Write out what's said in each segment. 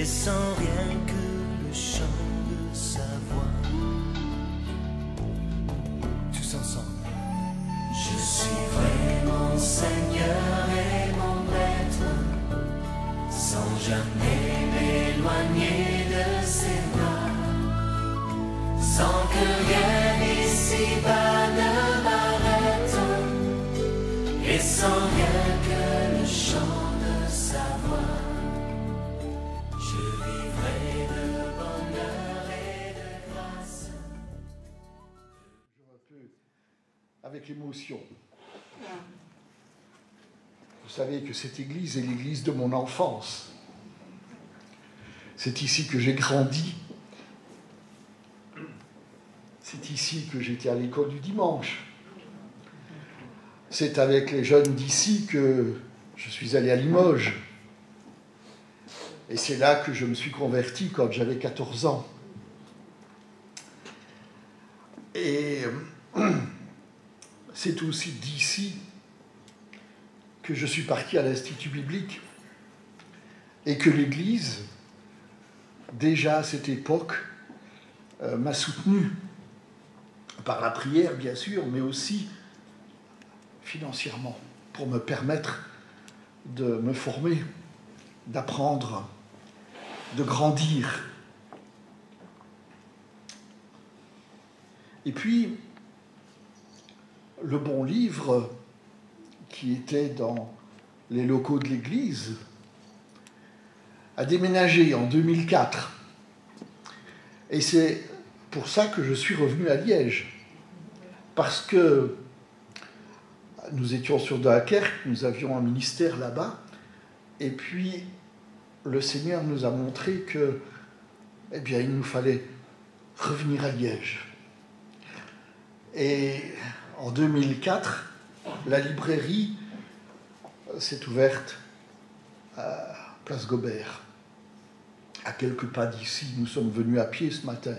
et sans rien que le chant de sa voix. Tous ensemble. Je suivrai mon Seigneur et mon Maître, sans jamais m'éloigner de ses bras, sans que rien ici-bas ne m'arrête, et sans rien que le chant de sa voix. Je vivrai de bonheur et de grâce. Un peu avec émotion. Vous savez que cette église est l'église de mon enfance. C'est ici que j'ai grandi. C'est ici que j'étais à l'école du dimanche. C'est avec les jeunes d'ici que je suis allé à Limoges. Et c'est là que je me suis converti quand j'avais 14 ans. Et c'est aussi d'ici que je suis parti à l'Institut biblique et que l'Église, déjà à cette époque, m'a soutenu par la prière, bien sûr, mais aussi financièrement, pour me permettre de me former, d'apprendre, de grandir. Et puis, le bon livre qui était dans les locaux de l'Église a déménagé en 2004. Et c'est pour ça que je suis revenu à Liège. Parce que nous étions sur Dunkerque, nous avions un ministère là-bas, et puis le Seigneur nous a montré que, eh bien, il nous fallait revenir à Liège. Et en 2004, la librairie s'est ouverte à Place Gobert, à quelques pas d'ici. Nous sommes venus à pied ce matin.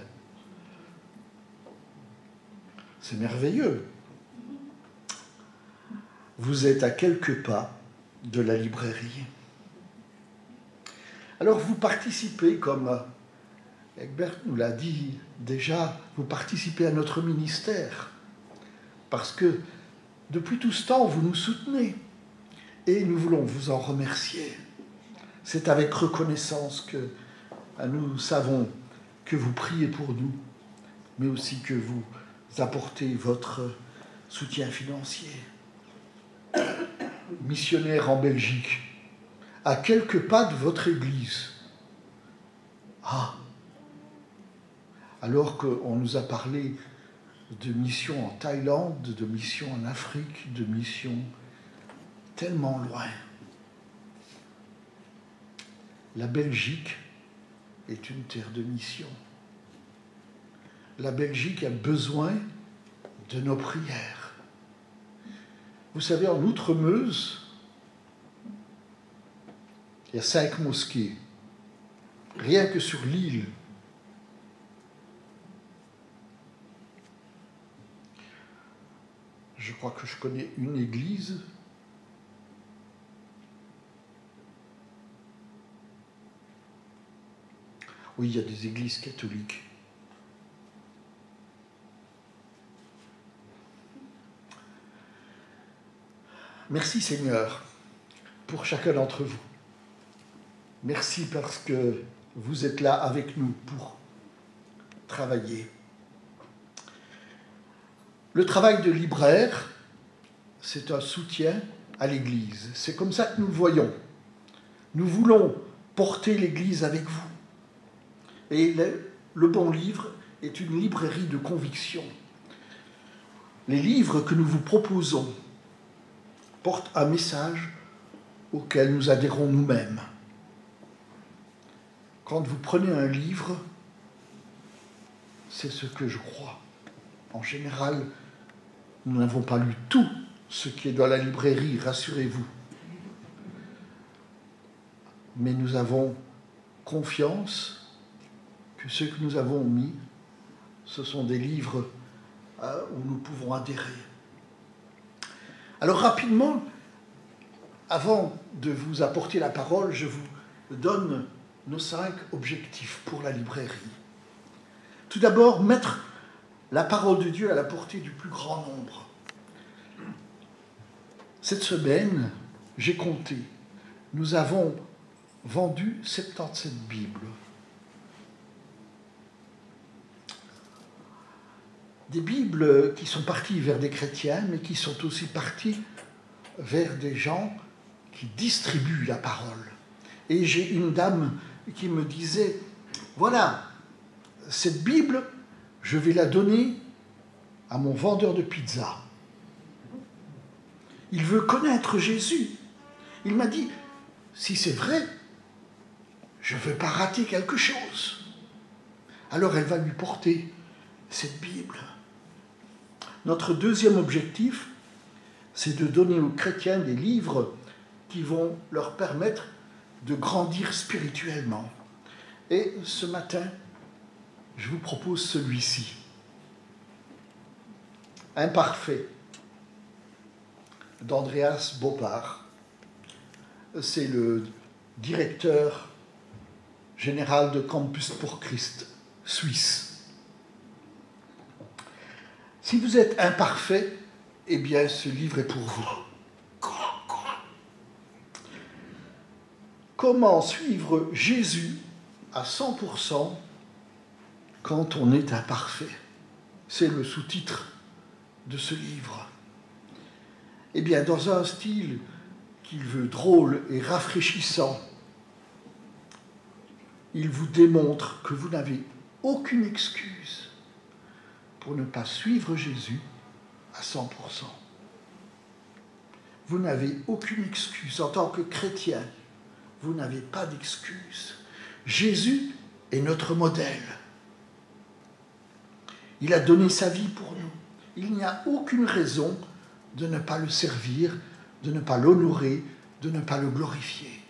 C'est merveilleux. Vous êtes à quelques pas de la librairie. Alors vous participez, comme Egbert nous l'a dit déjà, vous participez à notre ministère. Parce que depuis tout ce temps, vous nous soutenez. Et nous voulons vous en remercier. C'est avec reconnaissance que nous savons que vous priez pour nous, mais aussi que vous apportez votre soutien financier. Missionnaire en Belgique, à quelques pas de votre église. Ah, alors qu'on nous a parlé de missions en Thaïlande, de missions en Afrique, de missions tellement loin. La Belgique est une terre de mission. La Belgique a besoin de nos prières. Vous savez, en Outre-Meuse, il y a 5 mosquées, rien que sur l'île. Je crois que je connais une église. Oui, il y a des églises catholiques. Merci Seigneur pour chacun d'entre vous. Merci parce que vous êtes là avec nous pour travailler. Le travail de libraire, c'est un soutien à l'Église. C'est comme ça que nous le voyons. Nous voulons porter l'Église avec vous. Et le bon livre est une librairie de conviction. Les livres que nous vous proposons portent un message auquel nous adhérons nous-mêmes. Quand vous prenez un livre, c'est ce que je crois. En général, nous n'avons pas lu tout ce qui est dans la librairie, rassurez-vous. Mais nous avons confiance que ce que nous avons mis, ce sont des livres où nous pouvons adhérer. Alors rapidement, avant de vous apporter la parole, je vous donne nos 5 objectifs pour la librairie. Tout d'abord, mettre la parole de Dieu à la portée du plus grand nombre. Cette semaine, j'ai compté, nous avons vendu 77 Bibles. Des Bibles qui sont parties vers des chrétiens, mais qui sont aussi parties vers des gens qui distribuent la parole. Et j'ai une dame qui me disait, voilà, cette Bible, je vais la donner à mon vendeur de pizza. Il veut connaître Jésus. Il m'a dit, si c'est vrai, je ne veux pas rater quelque chose. Alors elle va lui porter cette Bible. Notre deuxième objectif, c'est de donner aux chrétiens des livres qui vont leur permettre de grandir spirituellement. Et ce matin, je vous propose celui-ci. Imparfait, d'Andreas Boppard. C'est le directeur général de Campus pour Christ, Suisse. Si vous êtes imparfait, eh bien, ce livre est pour vous. Comment suivre Jésus à 100% quand on est imparfait? C'est le sous-titre de ce livre. Eh bien, dans un style qu'il veut drôle et rafraîchissant, il vous démontre que vous n'avez aucune excuse pour ne pas suivre Jésus à 100%. Vous n'avez aucune excuse. En tant que chrétien, vous n'avez pas d'excuse. Jésus est notre modèle. Il a donné sa vie pour nous. Il n'y a aucune raison de ne pas le servir, de ne pas l'honorer, de ne pas le glorifier.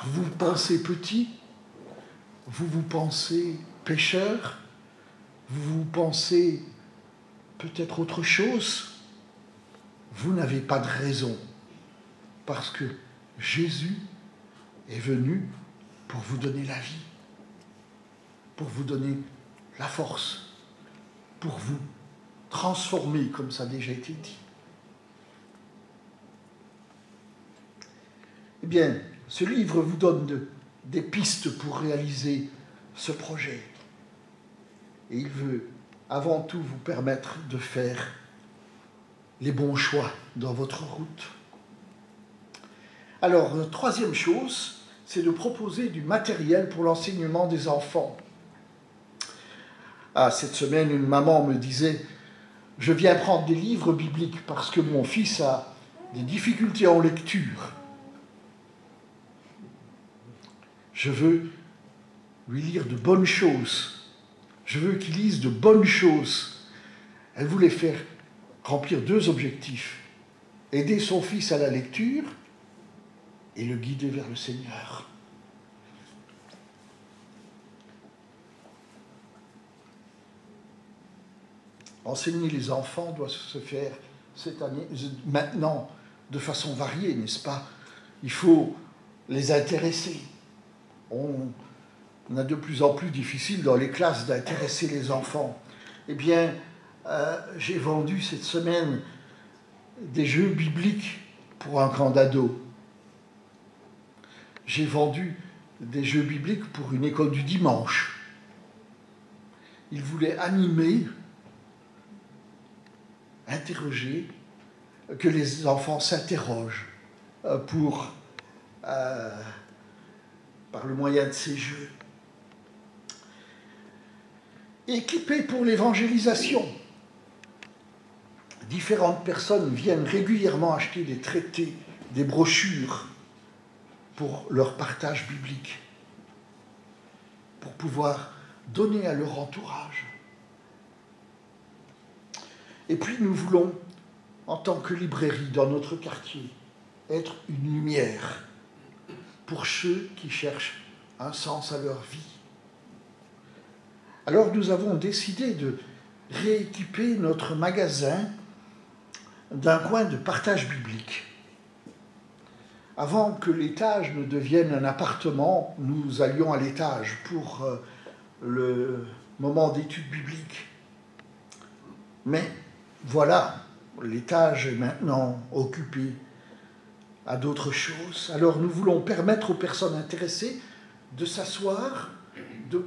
Vous vous pensez petit, vous vous pensez pécheur, vous vous pensez peut-être autre chose, vous n'avez pas de raison, parce que Jésus est venu pour vous donner la vie, pour vous donner la force, pour vous transformer, comme ça a déjà été dit. Eh bien, ce livre vous donne des pistes pour réaliser ce projet. Et il veut avant tout vous permettre de faire les bons choix dans votre route. Alors, la troisième chose, c'est de proposer du matériel pour l'enseignement des enfants. Cette semaine, une maman me disait « Je viens prendre des livres bibliques parce que mon fils a des difficultés en lecture. Je veux lui lire de bonnes choses. Je veux qu'il lise de bonnes choses. » Elle voulait faire remplir 2 objectifs. Aider son fils à la lecture et le guider vers le Seigneur. Enseigner les enfants doit se faire cette année, maintenant, de façon variée, n'est-ce pas? Il faut les intéresser. On a de plus en plus difficile dans les classes d'intéresser les enfants. Eh bien, j'ai vendu cette semaine des jeux bibliques pour un camp d'ados. J'ai vendu des jeux bibliques pour une école du dimanche. Ils voulaient animer, interroger, que les enfants s'interrogent par le moyen de ces jeux. Équipés pour l'évangélisation. Différentes personnes viennent régulièrement acheter des traités, des brochures pour leur partage biblique, pour pouvoir donner à leur entourage. Et puis nous voulons, en tant que librairie dans notre quartier, être une lumière pour ceux qui cherchent un sens à leur vie. Alors nous avons décidé de rééquiper notre magasin d'un coin de partage biblique. avant que l'étage ne devienne un appartement, nous allions à l'étage pour le moment d'études bibliques. Mais voilà, l'étage est maintenant occupé à d'autres choses. Alors nous voulons permettre aux personnes intéressées de s'asseoir, de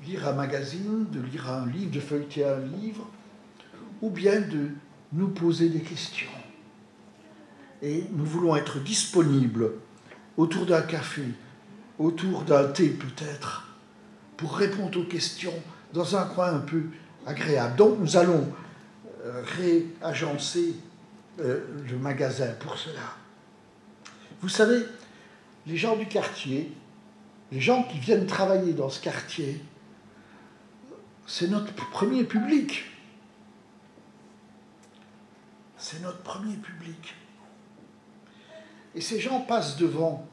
lire un magazine, de lire un livre, de feuilleter un livre, ou bien de nous poser des questions. Et nous voulons être disponibles autour d'un café, autour d'un thé peut-être, pour répondre aux questions dans un coin un peu agréable. Donc nous allons réagencer le magasin pour cela. Vous savez, les gens du quartier, les gens qui viennent travailler dans ce quartier, c'est notre premier public. C'est notre premier public. Et ces gens passent devant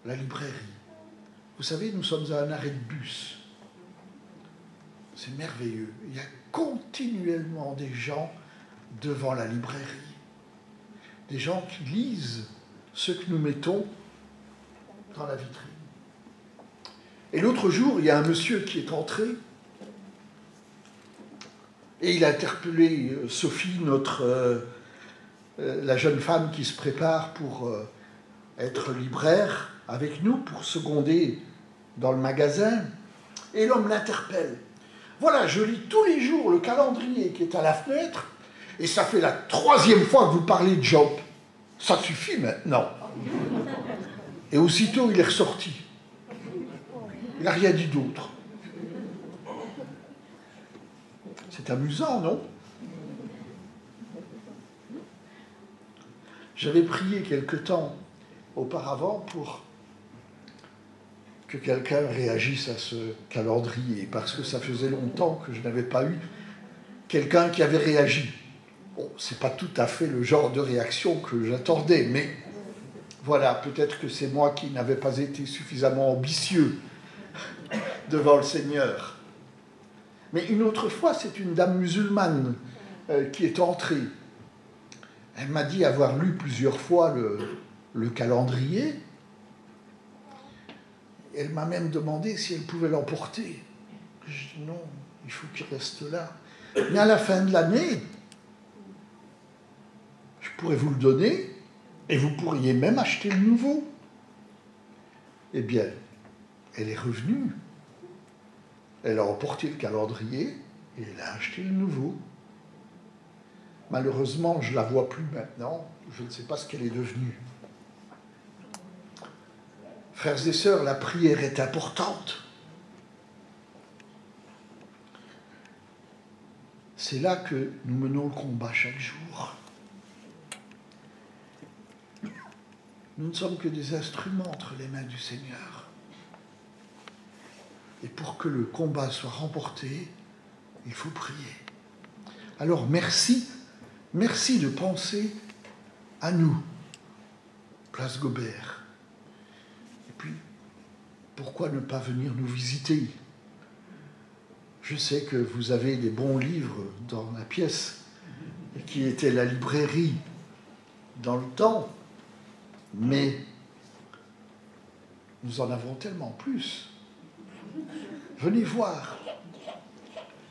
la librairie. Vous savez, nous sommes à un arrêt de bus. C'est merveilleux. Il y a continuellement des gens devant la librairie. Des gens qui lisent ce que nous mettons dans la vitrine. Et l'autre jour, il y a un monsieur qui est entré et il a interpellé Sophie, la jeune femme qui se prépare pour être libraire avec nous, pour seconder dans le magasin. Et l'homme l'interpelle. Voilà, je lis tous les jours le calendrier qui est à la fenêtre et ça fait la 3e fois que vous parlez de Job. Ça suffit maintenant. Et aussitôt, il est ressorti. Il n'a rien dit d'autre. C'est amusant, non? J'avais prié quelque temps auparavant pour que quelqu'un réagisse à ce calendrier, parce que ça faisait longtemps que je n'avais pas eu quelqu'un qui avait réagi. Bon, ce n'est pas tout à fait le genre de réaction que j'attendais, mais voilà, peut-être que c'est moi qui n'avais pas été suffisamment ambitieux devant le Seigneur. Mais une autre fois, c'est une dame musulmane qui est entrée. Elle m'a dit avoir lu plusieurs fois le calendrier. Elle m'a même demandé si elle pouvait l'emporter. Je dis non, il faut qu'il reste là. Mais à la fin de l'année, je pourrais vous le donner et vous pourriez même acheter le nouveau. Eh bien, elle est revenue. Elle a emporté le calendrier et elle a acheté le nouveau. Malheureusement, je ne la vois plus maintenant. Je ne sais pas ce qu'elle est devenue. Frères et sœurs, la prière est importante. C'est là que nous menons le combat chaque jour. Nous ne sommes que des instruments entre les mains du Seigneur. Et pour que le combat soit remporté, il faut prier. Alors merci de penser à nous, Place Gobert. Et puis, pourquoi ne pas venir nous visiter? Je sais que vous avez des bons livres dans la pièce, qui était la librairie dans le temps, mais nous en avons tellement plus. Venez voir.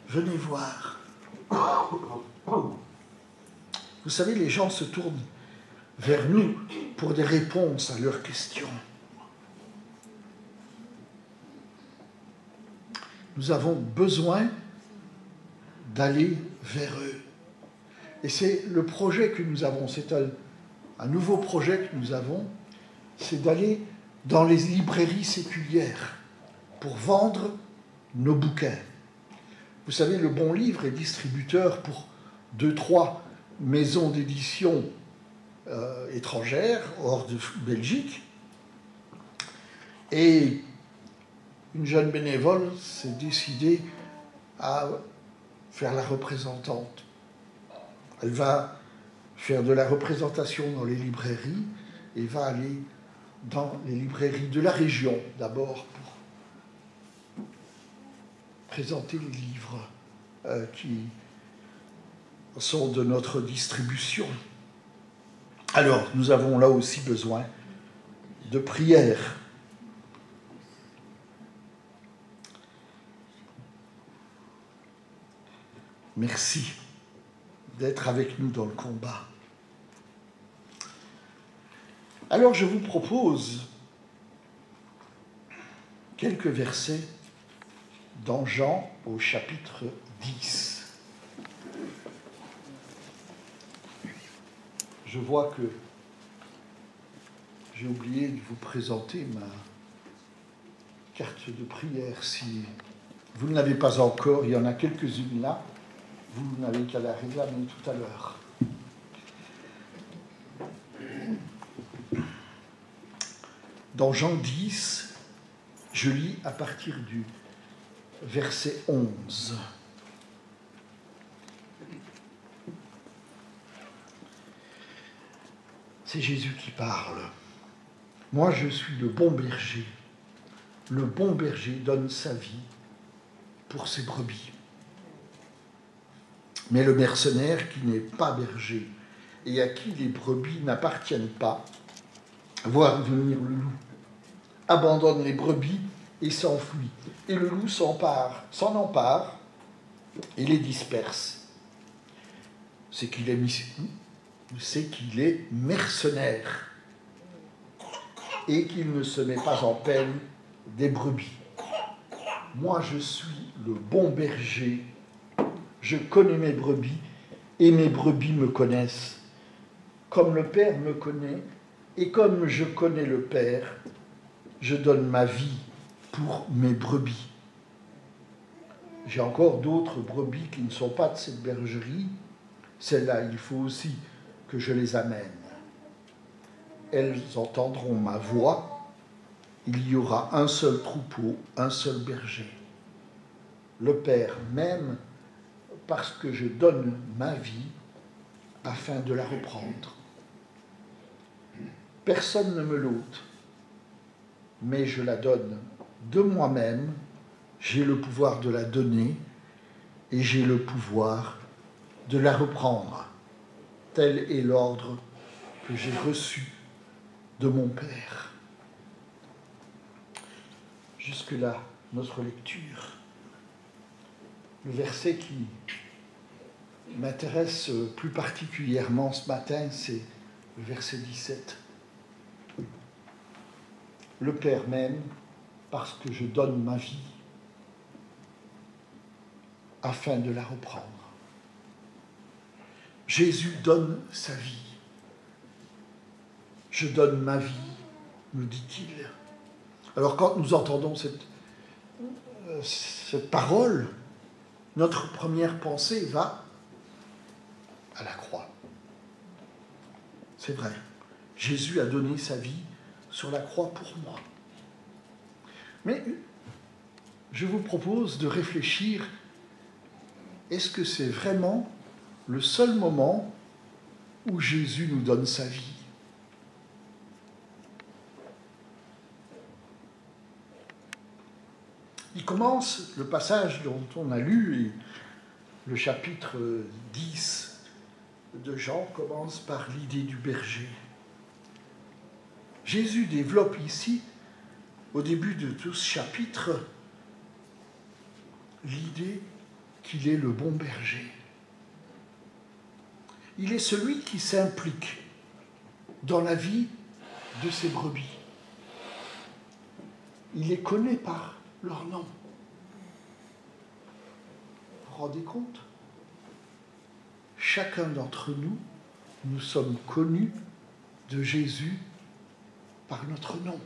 Venez voir. Vous savez, les gens se tournent vers nous pour des réponses à leurs questions. Nous avons besoin d'aller vers eux. Et c'est le projet que nous avons, c'est un nouveau projet que nous avons, c'est d'aller dans les librairies séculières pour vendre nos bouquins. Vous savez, le Bon Livre est distributeur pour 2-3 maisons d'édition étrangères, hors de Belgique. Et une jeune bénévole s'est décidée à faire la représentante. Elle va faire de la représentation dans les librairies et va aller dans les librairies de la région d'abord pour présenter les livres qui sont de notre distribution. Alors, nous avons là aussi besoin de prière. Merci d'être avec nous dans le combat. Alors, je vous propose quelques versets dans Jean au chapitre 10. Je vois que j'ai oublié de vous présenter ma carte de prière. Si vous ne l'avez pas encore, il y en a quelques-unes là. Vous n'avez qu'à la réclamer tout à l'heure. Dans Jean 10, je lis à partir du verset 11. C'est Jésus qui parle. Moi, je suis le bon berger. Le bon berger donne sa vie pour ses brebis. Mais le mercenaire qui n'est pas berger et à qui les brebis n'appartiennent pas, voit venir le loup, abandonne les brebis et s'enfuit. Et le loup s'en empare et les disperse. C'est qu'il est mercenaire et qu'il ne se met pas en peine des brebis. Moi, je suis le bon berger. Je connais mes brebis et mes brebis me connaissent. Comme le Père me connaît et comme je connais le Père, je donne ma vie pour mes brebis. J'ai encore d'autres brebis qui ne sont pas de cette bergerie. Celles-là, il faut aussi que je les amène. Elles entendront ma voix. Il y aura un seul troupeau, un seul berger. Le Père m'aime parce que je donne ma vie afin de la reprendre. Personne ne me l'ôte, mais je la donne de moi-même. J'ai le pouvoir de la donner et j'ai le pouvoir de la reprendre. Tel est l'ordre que j'ai reçu de mon Père. Jusque-là, notre lecture. Le verset qui m'intéresse plus particulièrement ce matin, c'est le verset 17. Le Père m'aime parce que je donne ma vie afin de la reprendre. Jésus donne sa vie. Je donne ma vie, nous dit-il. Alors quand nous entendons cette parole, notre première pensée va à la croix. C'est vrai, Jésus a donné sa vie sur la croix pour moi. Mais je vous propose de réfléchir, est-ce que c'est vraiment le seul moment où Jésus nous donne sa vie ? Il commence, le passage dont on a lu, et le chapitre 10 de Jean commence par l'idée du berger. Jésus développe ici, au début de tout ce chapitre, l'idée qu'il est le bon berger. Il est celui qui s'implique dans la vie de ses brebis. Il les connaît par leur nom. Vous vous rendez compte ? Chacun d'entre nous, nous sommes connus de Jésus par notre nom.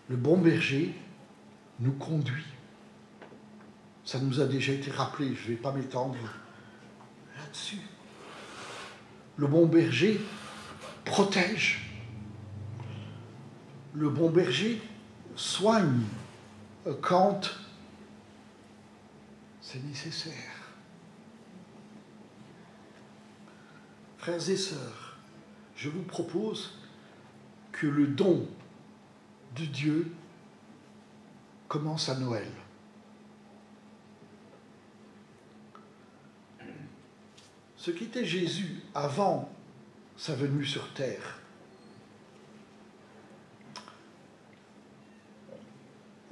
Le bon berger nous conduit. Ça nous a déjà été rappelé, je ne vais pas m'étendre là-dessus. Le bon berger protège. Le bon berger soigne quand c'est nécessaire. Frères et sœurs, je vous propose que le don de Dieu commence à Noël. ce qu'était Jésus avant sa venue sur terre.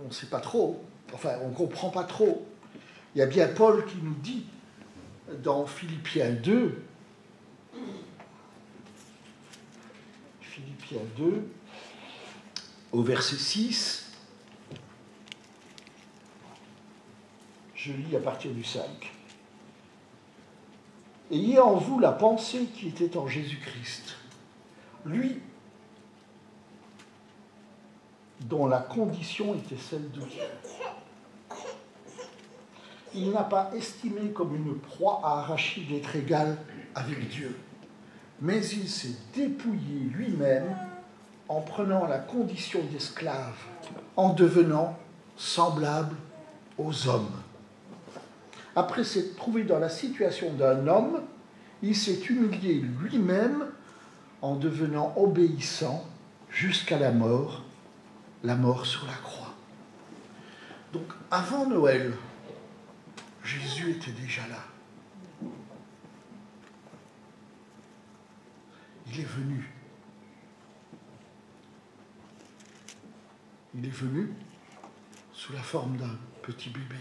On ne sait pas trop, enfin on ne comprend pas trop. Il y a bien Paul qui nous dit dans Philippiens 2, au verset 6, je lis à partir du 5. Ayez en vous la pensée qui était en Jésus-Christ, lui dont la condition était celle de Dieu. Il n'a pas estimé comme une proie à arracher d'être égal avec Dieu, mais il s'est dépouillé lui-même en prenant la condition d'esclave, en devenant semblable aux hommes. Après s'être trouvé dans la situation d'un homme, il s'est humilié lui-même en devenant obéissant jusqu'à la mort sur la croix. Donc avant Noël, Jésus était déjà là. Il est venu. Il est venu sous la forme d'un petit bébé.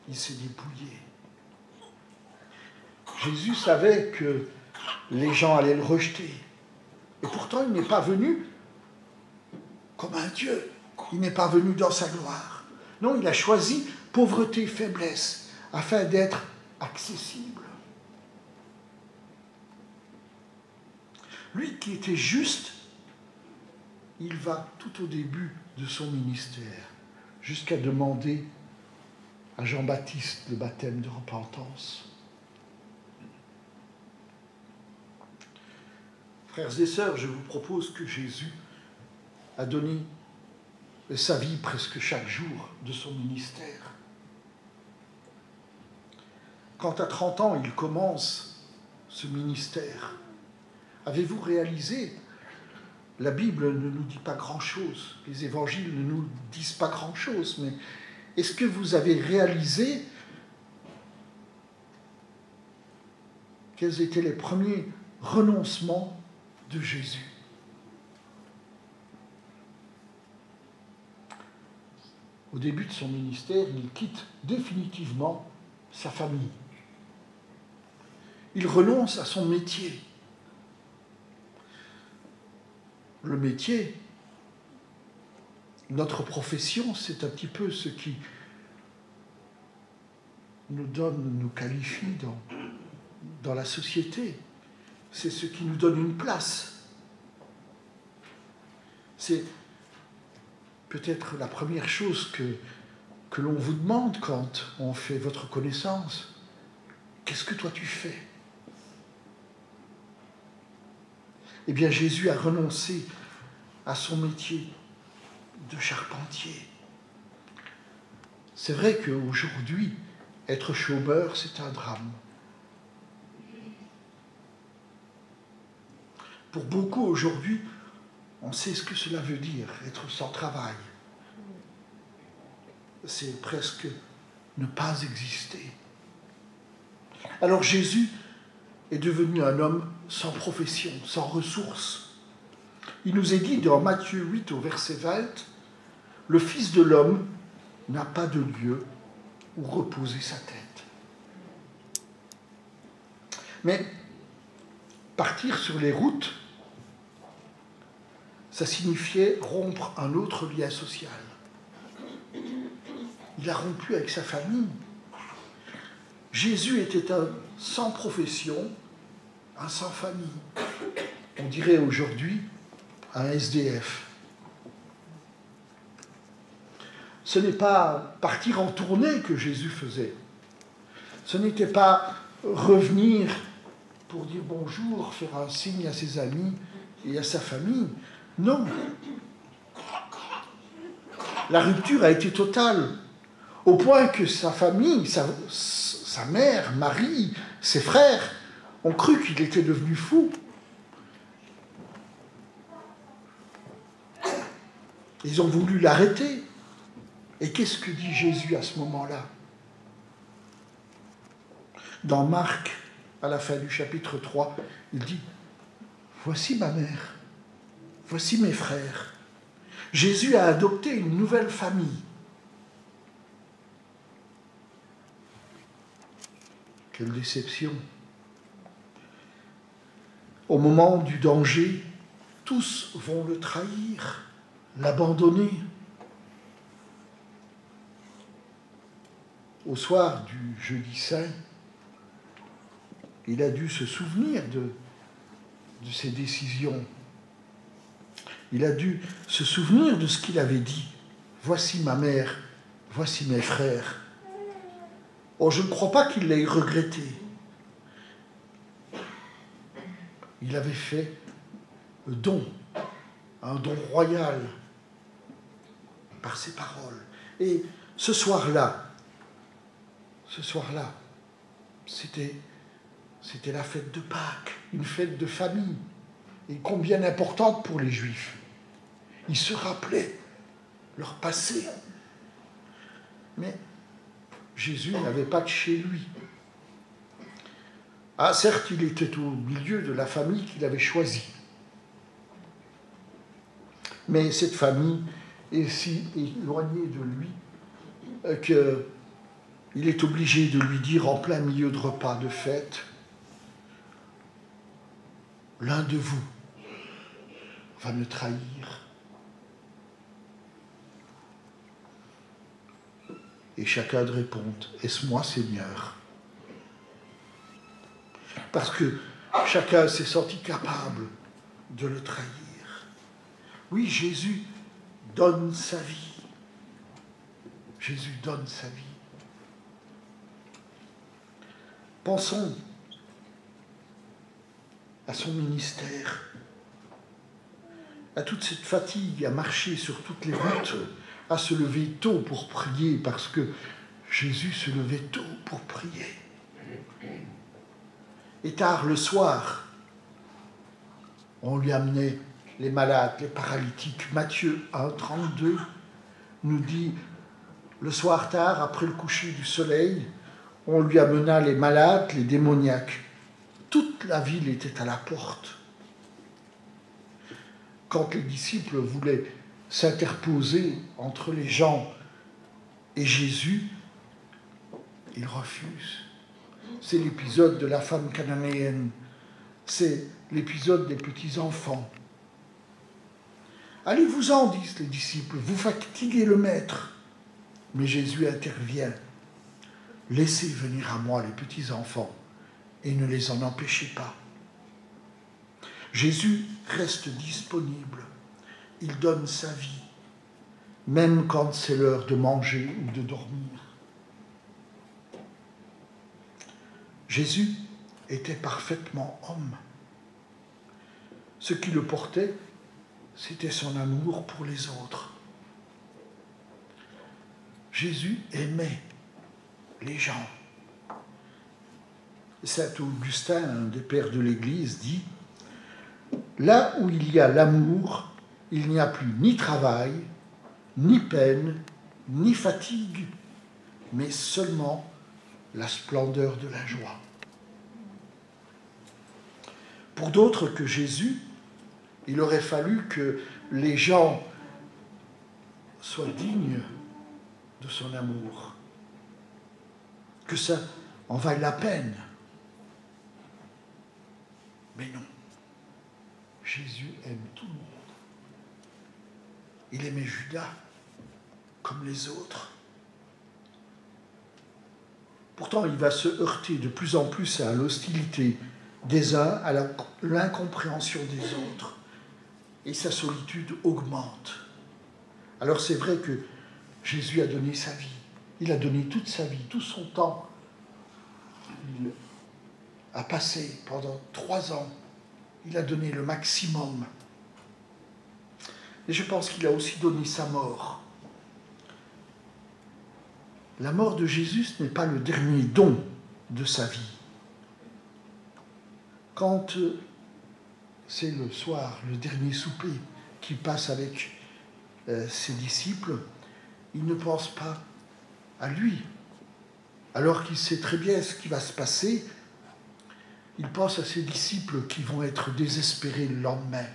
Il s'est dépouillé. Jésus savait que les gens allaient le rejeter. Et pourtant, il n'est pas venu comme un Dieu. Il n'est pas venu dans sa gloire. Non, il a choisi pauvreté, faiblesse, afin d'être accessible. Lui qui était juste, il va tout au début de son ministère, jusqu'à demander à Jean-Baptiste le baptême de repentance. Frères et sœurs, je vous propose que Jésus a donné sa vie presque chaque jour de son ministère. Quand à 30 ans, il commence ce ministère, avez-vous réalisé, la Bible ne nous dit pas grand-chose, les évangiles ne nous disent pas grand-chose, mais est-ce que vous avez réalisé quels étaient les premiers renoncements de Jésus? Au début de son ministère, il quitte définitivement sa famille. Il renonce à son métier. Le métier, notre profession, c'est un petit peu ce qui nous donne, nous qualifie dans la société. C'est ce qui nous donne une place. C'est peut-être la première chose que l'on vous demande quand on fait votre connaissance. Qu'est-ce que toi tu fais? Eh bien, Jésus a renoncé à son métier de charpentier. C'est vrai qu'aujourd'hui, être chômeur, c'est un drame. Pour beaucoup, aujourd'hui, on sait ce que cela veut dire, être sans travail. C'est presque ne pas exister. Alors Jésus est devenu un homme sans profession, sans ressources. Il nous est dit dans Matthieu 8 au verset 20, « Le Fils de l'homme n'a pas de lieu où reposer sa tête. » Mais partir sur les routes, ça signifiait rompre un autre lien social. Il a rompu avec sa famille. Jésus était un sans profession, un sans famille. On dirait aujourd'hui un SDF. Ce n'est pas partir en tournée que Jésus faisait. Ce n'était pas revenir pour dire bonjour, faire un signe à ses amis et à sa famille. Non. La rupture a été totale, au point que sa famille, sa mère, Marie, ses frères, ont cru qu'il était devenu fou. Ils ont voulu l'arrêter. Et qu'est-ce que dit Jésus à ce moment-là? Dans Marc, à la fin du chapitre 3, il dit « Voici ma mère, voici mes frères. » Jésus a adopté une nouvelle famille. Quelle déception! Au moment du danger, tous vont le trahir, l'abandonner. Au soir du jeudi saint, il a dû se souvenir de ses décisions. Il a dû se souvenir de ce qu'il avait dit. « Voici ma mère, voici mes frères. » Oh, je ne crois pas qu'il l'ait regretté. Il avait fait le don, un don royal, par ses paroles. Et ce soir-là, c'était la fête de Pâques, une fête de famille, et combien importante pour les Juifs. Ils se rappelaient leur passé. Mais Jésus n'avait pas de chez lui. Ah, certes, il était au milieu de la famille qu'il avait choisie. Mais cette famille est si éloignée de lui qu'il est obligé de lui dire en plein milieu de repas de fête, « L'un de vous va me trahir. » Et chacun de répondre, « Est-ce moi, Seigneur ?» Parce que chacun s'est senti capable de le trahir. Oui, Jésus donne sa vie. Jésus donne sa vie. Pensons à son ministère, à toute cette fatigue, à marcher sur toutes les routes, à se lever tôt pour prier, parce que Jésus se levait tôt pour prier. Et tard le soir, on lui amenait les malades, les paralytiques. Matthieu 1, 32 nous dit, le soir tard, après le coucher du soleil, on lui amena les malades, les démoniaques. Toute la ville était à la porte. Quand les disciples voulaient s'interposer entre les gens et Jésus, ils refusent. C'est l'épisode de la femme cananéenne. C'est l'épisode des petits-enfants. Allez-vous-en, disent les disciples, vous fatiguez le maître. Mais Jésus intervient. Laissez venir à moi les petits-enfants et ne les en empêchez pas. Jésus reste disponible. Il donne sa vie, même quand c'est l'heure de manger ou de dormir. Jésus était parfaitement homme. Ce qui le portait, c'était son amour pour les autres. Jésus aimait les gens. Saint Augustin, un des pères de l'Église, dit « Là où il y a l'amour, il n'y a plus ni travail, ni peine, ni fatigue, mais seulement la splendeur de la joie. » Pour d'autres que Jésus, il aurait fallu que les gens soient dignes de son amour, que ça en vaille la peine. Mais non, Jésus aime tout le monde. Il aimait Judas comme les autres. Pourtant, il va se heurter de plus en plus à l'hostilité des uns, à l'incompréhension des autres. Et sa solitude augmente. Alors c'est vrai que Jésus a donné sa vie. Il a donné toute sa vie, tout son temps. Il a passé pendant 3 ans. Il a donné le maximum. Et je pense qu'il a aussi donné sa mort. La mort de Jésus, ce n'est pas le dernier don de sa vie. Quand c'est le soir, le dernier souper qu'il passe avec ses disciples, il ne pense pas à lui. alors qu'il sait très bien ce qui va se passer, il pense à ses disciples qui vont être désespérés le lendemain.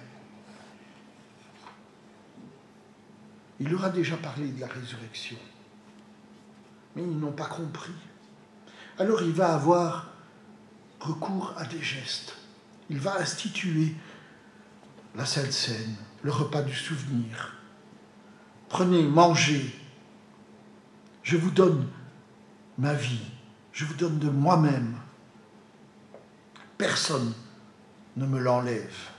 Il leur a déjà parlé de la résurrection, mais ils n'ont pas compris. Alors il va avoir recours à des gestes. Il va instituer la Sainte Seine, le repas du souvenir. Prenez, mangez. Je vous donne ma vie. Je vous donne de moi-même. Personne ne me l'enlève.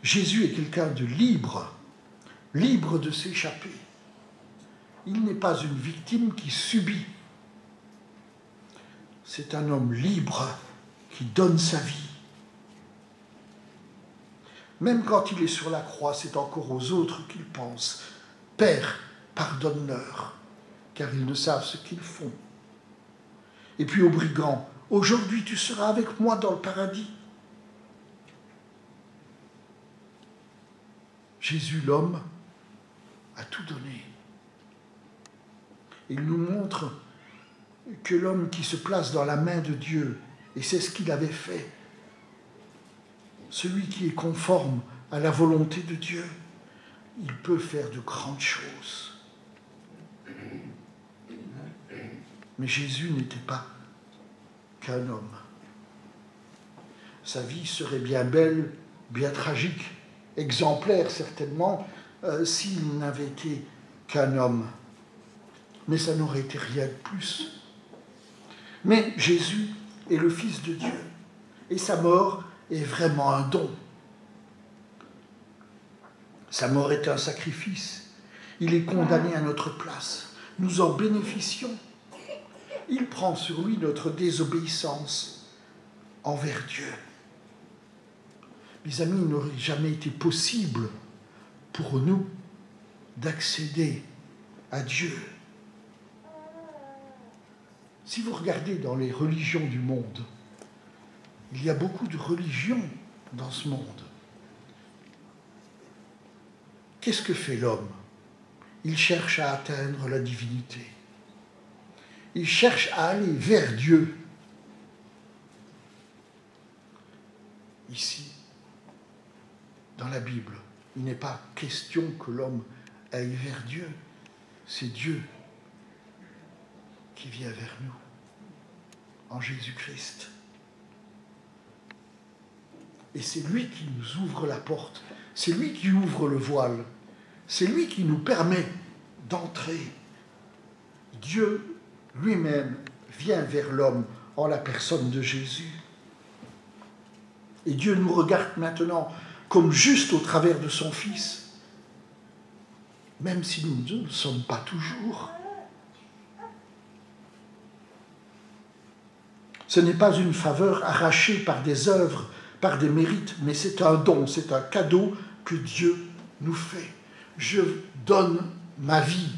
Jésus est quelqu'un de libre, libre de s'échapper. Il n'est pas une victime qui subit. C'est un homme libre qui donne sa vie. Même quand il est sur la croix, c'est encore aux autres qu'il pense. Père, pardonne-leur, car ils ne savent ce qu'ils font. Et puis aux brigands, aujourd'hui tu seras avec moi dans le paradis. Jésus, l'homme, a tout donné. Il nous montre que l'homme qui se place dans la main de Dieu, et c'est ce qu'il avait fait, celui qui est conforme à la volonté de Dieu, il peut faire de grandes choses. Mais Jésus n'était pas qu'un homme. Sa vie serait bien belle, bien tragique, exemplaire certainement, s'il n'avait été qu'un homme. Mais ça n'aurait été rien de plus. Mais Jésus est le Fils de Dieu, et sa mort est vraiment un don. Sa mort est un sacrifice. Il est condamné à notre place. Nous en bénéficions. Il prend sur lui notre désobéissance envers Dieu. Mes amis, il n'aurait jamais été possible pour nous d'accéder à Dieu. Si vous regardez dans les religions du monde, il y a beaucoup de religions dans ce monde. Qu'est-ce que fait l'homme? Il cherche à atteindre la divinité. Il cherche à aller vers Dieu. Ici, dans la Bible, il n'est pas question que l'homme aille vers Dieu. C'est Dieu qui vient vers nous, en Jésus-Christ. Et c'est lui qui nous ouvre la porte, c'est lui qui ouvre le voile, c'est lui qui nous permet d'entrer. Dieu lui-même vient vers l'homme en la personne de Jésus. Et Dieu nous regarde maintenant comme juste au travers de son Fils, même si nous ne le sommes pas toujours. Ce n'est pas une faveur arrachée par des œuvres, par des mérites, mais c'est un don, c'est un cadeau que Dieu nous fait. Je donne ma vie,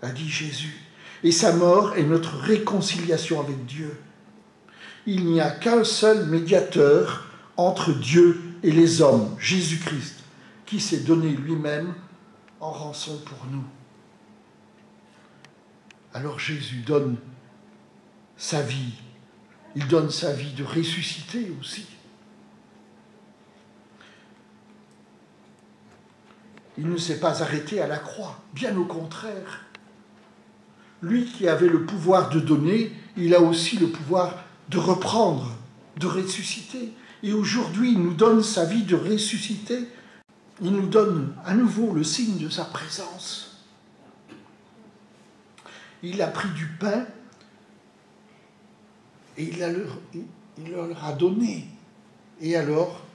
a dit Jésus, et sa mort est notre réconciliation avec Dieu. Il n'y a qu'un seul médiateur entre Dieu et les hommes, Jésus-Christ, qui s'est donné lui-même en rançon pour nous. Alors Jésus donne sa vie. Il donne sa vie de ressuscité aussi. Il ne s'est pas arrêté à la croix, bien au contraire. Lui qui avait le pouvoir de donner, il a aussi le pouvoir de reprendre, de ressusciter. Et aujourd'hui, il nous donne sa vie de ressuscité. Il nous donne à nouveau le signe de sa présence. Il a pris du pain et il leur a donné. Et alors,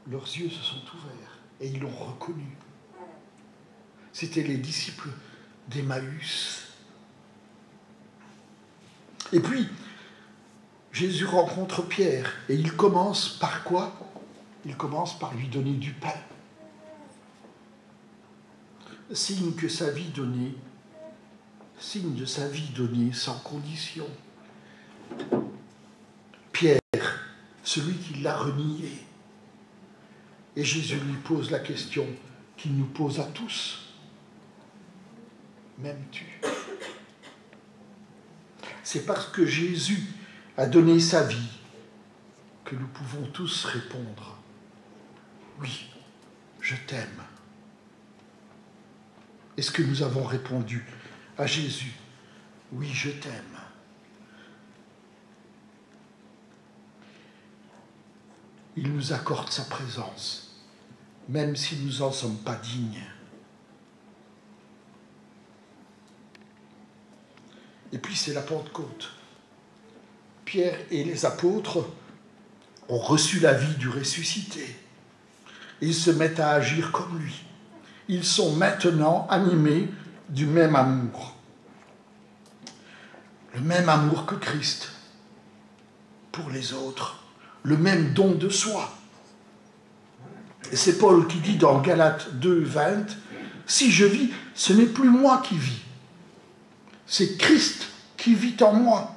leurs yeux se sont ouverts et ils l'ont reconnu. C'était les disciples d'Emmaüs. Et puis, Jésus rencontre Pierre et il commence par quoi? Il commence par lui donner du pain. Signe de sa vie donnée sans condition. Pierre, celui qui l'a renié. Et Jésus lui pose la question qu'il nous pose à tous. M'aimes-tu? c'est parce que Jésus a donné sa vie que nous pouvons tous répondre « Oui, je t'aime ». Est-ce que nous avons répondu à Jésus « Oui, je t'aime ». Il nous accorde sa présence, même si nous n'en sommes pas dignes. Et puis c'est la Pentecôte. Pierre et les apôtres ont reçu la vie du ressuscité. Ils se mettent à agir comme lui. Ils sont maintenant animés du même amour. Le même amour que Christ pour les autres. Le même don de soi. Et c'est Paul qui dit dans Galates 2, 20, « Si je vis, ce n'est plus moi qui vis. C'est Christ qui vit en moi.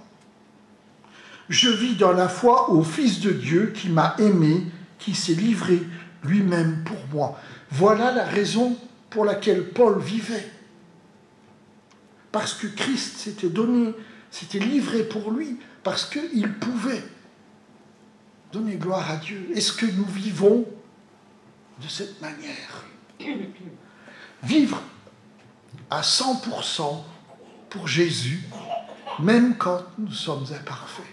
Je vis dans la foi au Fils de Dieu qui m'a aimé, qui s'est livré lui-même pour moi. » Voilà la raison pour laquelle Paul vivait. Parce que Christ s'était donné, s'était livré pour lui, parce qu'il pouvait. Donnez gloire à Dieu. Est-ce que nous vivons de cette manière? Vivre à 100% pour Jésus, même quand nous sommes imparfaits.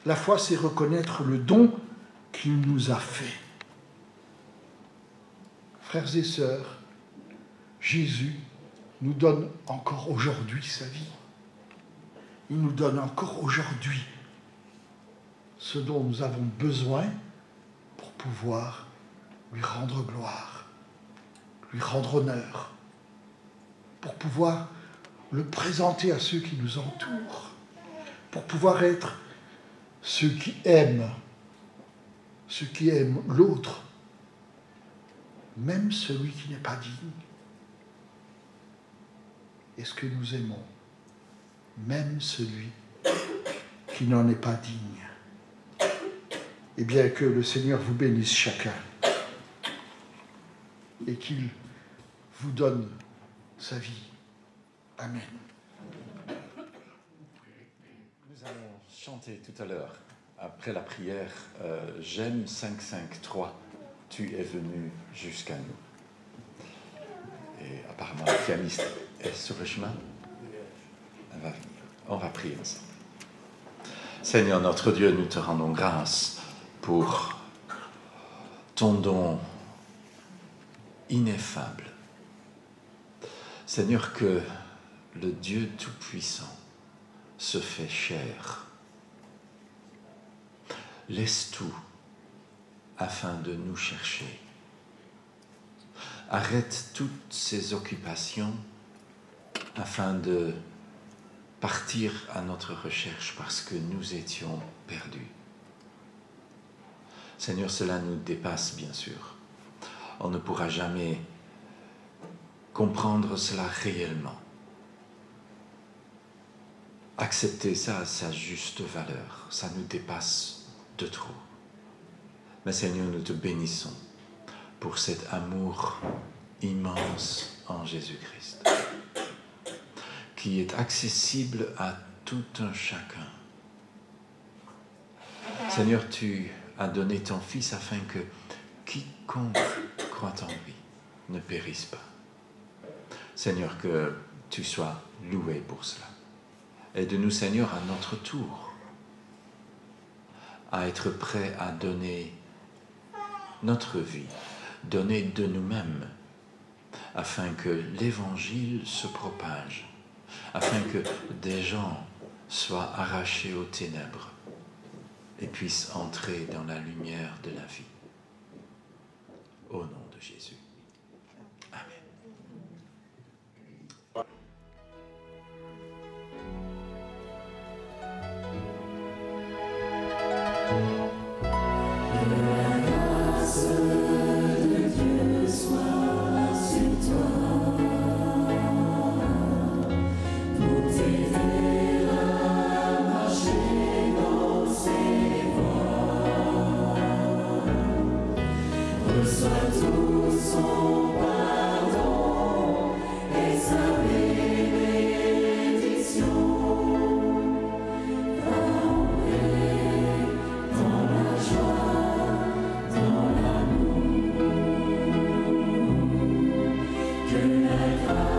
La foi, c'est reconnaître le don qu'il nous a fait. Frères et sœurs, Jésus nous donne encore aujourd'hui sa vie. Il nous donne encore aujourd'hui ce dont nous avons besoin pour pouvoir lui rendre gloire, lui rendre honneur, pour pouvoir le présenter à ceux qui nous entourent, pour pouvoir être ceux qui aiment l'autre, même celui qui n'est pas digne. Est-ce que nous aimons même celui qui n'en est pas digne? Eh bien, que le Seigneur vous bénisse chacun et qu'il vous donne sa vie. Amen. Nous allons chanter tout à l'heure, après la prière, J'aime 553, tu es venu jusqu'à nous. Et apparemment, le pianiste est sur le chemin. Elle va venir. On va prier ensemble. Seigneur notre Dieu, nous te rendons grâce pour ton don ineffable. Seigneur, que le Dieu Tout-Puissant se fait chair. Laisse tout afin de nous chercher. Arrête toutes ces occupations afin de partir à notre recherche parce que nous étions perdus. Seigneur, cela nous dépasse bien sûr. On ne pourra jamais comprendre cela réellement. Accepter ça à sa juste valeur, ça nous dépasse de trop. Mais Seigneur, nous te bénissons pour cet amour immense en Jésus-Christ, qui est accessible à tout un chacun. Seigneur, tu as donné ton Fils afin que quiconque croit en lui ne périsse pas. Seigneur, que tu sois loué pour cela. Aide-nous, Seigneur, à notre tour, à être prêts à donner notre vie, donner de nous-mêmes, afin que l'Évangile se propage, afin que des gens soient arrachés aux ténèbres et puissent entrer dans la lumière de la vie. Au nom de Jésus. Amen. Sois tout son Amen.